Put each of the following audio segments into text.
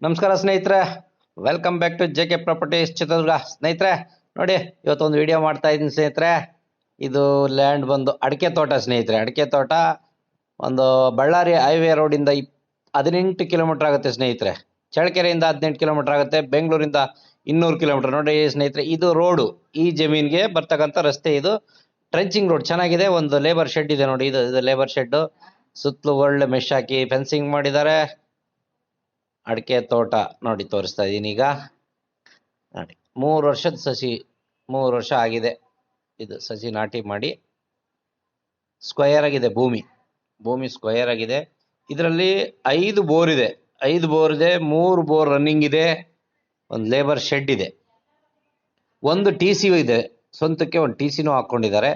ನಮಸ್ಕಾರ ಸ್ನೇಹಿತರೆ, welcome back to J K properties Chitradurga. ಸ್ನೇಹಿತರೆ ನೋಡಿ, ಇವತ್ತೊಂದು ವಿಡಿಯೋ ಮಾಡ್ತಾ ಇದ್ದೀನಿ ಸ್ನೇಹಿತರೆ. ಇದು ಲ್ಯಾಂಡ್ ಬಂದು ಅಡಿಕೆ ತೋಟ ಸ್ನೇಹಿತರೆ. ಅಡಿಕೆ ತೋಟ ಒಂದು ಬಳ್ಳಾರಿ ಹೈವೇ ರೋಡಿಂದ 18 ಕಿಲೋಮೀಟರ್ ಆಗುತ್ತೆ ಸ್ನೇಹಿತರೆ. ಚಳ್ಳಕೆರೆಯಿಂದ 18 ಕಿಲೋಮೀಟರ್ ಆಗುತ್ತೆ, ಬೆಂಗಳೂರಿಂದ 200 ಕಿಲೋಮೀಟರ್. ನೋಡಿ ಸ್ನೇಹಿತರೆ, ಇದು ರೋಡು, ಈ ಜಮೀನಿಗೆ ಬರ್ತಕ್ಕಂಥ ರಸ್ತೆ. ಇದು ಟ್ರೆಂಚಿಂಗ್ ರೋಡ್ ಚೆನ್ನಾಗಿದೆ. ಒಂದು ಲೇಬರ್ ಶೆಡ್ ಇದೆ ನೋಡಿ, ಇದು ಲೇಬರ್ ಶೆಡ್. ಸುತ್ತಲೂ ಒಳ್ಳೆ ಮೆಶ್ ಹಾಕಿ ಫೆನ್ಸಿಂಗ್ ಮಾಡಿದ್ದಾರೆ. ಅಡಿಕೆ ತೋಟ ನೋಡಿ ತೋರಿಸ್ತಾ ಇದ್ದೀನಿ ಈಗ. ನೋಡಿ, 3 ವರ್ಷದ ಸಸಿ, 3 ವರ್ಷ ಆಗಿದೆ. ಇದು ಸಸಿ ನಾಟಿ ಮಾಡಿ ಸ್ಕ್ವಯರ್ ಆಗಿದೆ. ಭೂಮಿ ಸ್ಕ್ವಯರ್ ಆಗಿದೆ. ಇದರಲ್ಲಿ 5 ಬೋರ್ ಇದೆ. 5 ಬೋರ್ ಇದೆ, 3 ಬೋರ್ ರನ್ನಿಂಗ್ ಇದೆ. ಒಂದು ಲೇಬರ್ ಶೆಡ್ ಇದೆ, ಒಂದು TC ಇದೆ. ಸ್ವಂತಕ್ಕೆ ಒಂದು TCನೂ ಹಾಕೊಂಡಿದ್ದಾರೆ.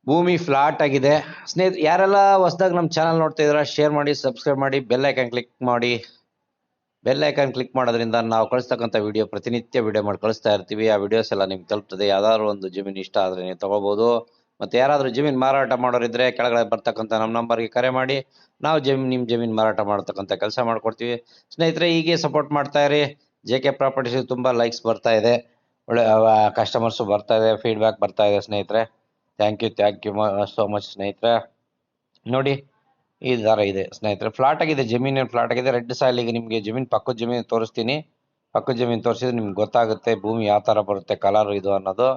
ಭೂಮಿ ಫ್ಲಾಟ್ ಆಗಿದೆ. ಸ್ನೇಹಿತರೆ, ಯಾರೆಲ್ಲ ಹೊಸದಾಗಿ ನಮ್ಮ ಚಾನಲ್ ನೋಡ್ತಾ ಇದ್ದೀರಾ, ಶೇರ್ ಮಾಡಿ, ಸಬ್ಸ್ಕ್ರೈಬ್ ಮಾಡಿ, ಬೆಲ್ ಐಕಾನ್ ಕ್ಲಿಕ್ ಮಾಡಿ. ಬೆಲ್ ಐಕಾನ್ ಕ್ಲಿಕ್ ಮಾಡೋದ್ರಿಂದ ನಾವು ಕಳಿಸ್ತಕ್ಕಂಥ ವಿಡಿಯೋ ಪ್ರತಿನಿತ್ಯ ವಿಡಿಯೋ ಮಾಡಿ ಕಳಿಸ್ತಾ ಇರ್ತೀವಿ. ಆ ವಿಡಿಯೋಸ್ ಎಲ್ಲ ನಿಮ್ಗೆ ತಲುಪ್ತದೆ. ಯಾವ್ದಾದ್ರು ಒಂದು ಜಮೀನು ಇಷ್ಟ ಆದರೆ ನೀವು ತಗೋಬೋದು. ಮತ್ತು ಯಾರಾದರೂ ಜಮೀನು ಮಾರಾಟ ಮಾಡೋರಿದ್ರೆ ಕೆಳಗಡೆ ಬರ್ತಕ್ಕಂಥ ನಮ್ಮ ನಂಬರ್ಗೆ ಕರೆ ಮಾಡಿ, ನಾವು ನಿಮ್ಮ ಜಮೀನು ಮಾರಾಟ ಮಾಡ್ತಕ್ಕಂಥ ಕೆಲಸ ಮಾಡ್ಕೊಡ್ತೀವಿ. ಸ್ನೇಹಿತರೆ, ಹೀಗೆ ಸಪೋರ್ಟ್ ಮಾಡ್ತಾ ಇರಿ. JK ಪ್ರಾಪರ್ಟೀಸ್ ತುಂಬ ಲೈಕ್ಸ್ ಬರ್ತಾ ಇದೆ, ಒಳ್ಳೆ ಕಸ್ಟಮರ್ಸು ಬರ್ತಾ ಇದೆ, ಫೀಡ್ಬ್ಯಾಕ್ ಬರ್ತಾ ಇದೆ ಸ್ನೇಹಿತರೆ. ಥ್ಯಾಂಕ್ ಯು ಸೋ ಮಚ್ ಸ್ನೇಹಿತರೆ. ನೋಡಿ, ಈ ಥರ ಇದೆ ಸ್ನೇಹಿತರೆ. ಫ್ಲಾಟ್ ಆಗಿದೆ, ಜಮೀನೇನು ಫ್ಲಾಟ್ ಆಗಿದೆ. Red soil. ಈಗ ನಿಮಗೆ ಜಮೀನು, ಪಕ್ಕದ ಜಮೀನು ತೋರಿಸ್ತೀನಿ. ಪಕ್ಕದ ಜಮೀನು ತೋರಿಸಿದ್ರೆ ನಿಮ್ಗೆ ಗೊತ್ತಾಗುತ್ತೆ ಭೂಮಿ ಯಾವ ಥರ ಬರುತ್ತೆ, ಕಲರ್ ಇದು ಅನ್ನೋದು.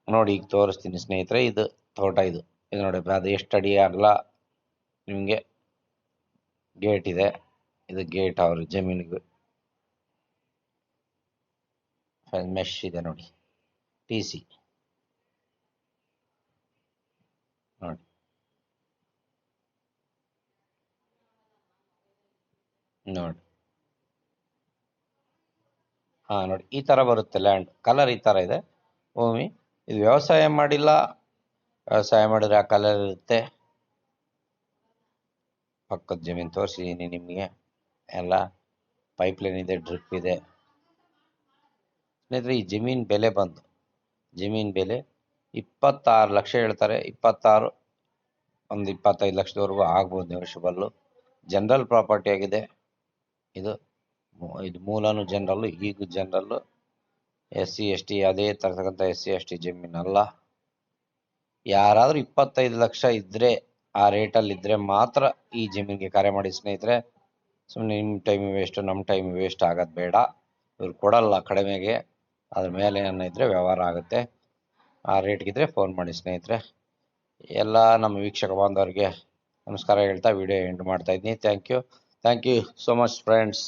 ನೋಡಿ, ಈಗ ತೋರಿಸ್ತೀನಿ ಸ್ನೇಹಿತರೆ. ಇದು ತೋಟ, ಇದು ನೋಡಿ, ಅದು ಎಷ್ಟು ಅಡಿ ಅಗಲ. ನಿಮಗೆ ಗೇಟ್ ಇದೆ. ಇದು ಗೇಟ್ ಅವ್ರ ಜಮೀನಿಗೆ. ಮೆಶ್ ಇದೆ ನೋಡಿ, TC ನೋಡಿ. ನೋಡಿ, ನೋಡಿ, ಈ ಥರ ಬರುತ್ತೆ ಲ್ಯಾಂಡ್. ಕಲರ್ ಈ ಥರ ಇದೆ ಭೂಮಿ. ಇದು ವ್ಯವಸಾಯ ಮಾಡಿಲ್ಲ, ವ್ಯವಸಾಯ ಮಾಡಿದ್ರೆ ಆ ಕಲರ್ ಇರುತ್ತೆ. ಪಕ್ಕದ ಜಮೀನು ತೋರಿಸಿದ್ದೀನಿ ನಿಮಗೆ. ಎಲ್ಲ ಪೈಪ್ಲೈನ್ ಇದೆ, ಡ್ರಿಪ್ ಇದೆ ಸ್ನೇಹಿತರೆ. ಈ ಜಮೀನು ಬೆಲೆ 26 ಲಕ್ಷ ಹೇಳ್ತಾರೆ. 26, ಒಂದು 25 ಲಕ್ಷದವರೆಗೂ ಆಗ್ಬೋದು, ನೆಗೋಷಿಯಬಲ್ಲು. ಜನರಲ್ ಪ್ರಾಪರ್ಟಿ ಆಗಿದೆ. ಇದು ಮೂಲನು ಜನರಲ್ಲು, ಈಗ ಜನರಲ್ಲು. SC ST ಅದೇ ತರತಕ್ಕಂಥ SC ST ಜಮೀನಲ್ಲ. ಯಾರಾದರೂ 25 ಲಕ್ಷ ಇದ್ದರೆ, ಆ ರೇಟಲ್ಲಿ ಇದ್ದರೆ ಮಾತ್ರ ಈ ಜಮೀನಿಗೆ ಕರೆ ಮಾಡಿ ಸ್ನೇಹಿತರೆ. ಸುಮ್ಮನೆ ನಿಮ್ಮ ಟೈಮ್ ವೇಸ್ಟು, ನಮ್ಮ ಟೈಮ್ ವೇಸ್ಟ್ ಆಗೋದು ಬೇಡ. ಇವ್ರು ಕೊಡಲ್ಲ ಕಡಿಮೆಗೆ, ಅದ್ರ ಮೇಲೆ ಏನಿದ್ರೆ ವ್ಯವಹಾರ ಆಗುತ್ತೆ. ಆ ರೇಟ್ಗಿದ್ರೆ ಫೋನ್ ಮಾಡಿ ಸ್ನೇಹಿತರೆ. ಎಲ್ಲ ನಮ್ಮ ವೀಕ್ಷಕ ಬಾಂಧವರಿಗೆ ನಮಸ್ಕಾರ ಹೇಳ್ತಾ ವಿಡಿಯೋ ಎಂಡ್ ಮಾಡ್ತಾ ಇದ್ದೀನಿ. Thank you so much friends.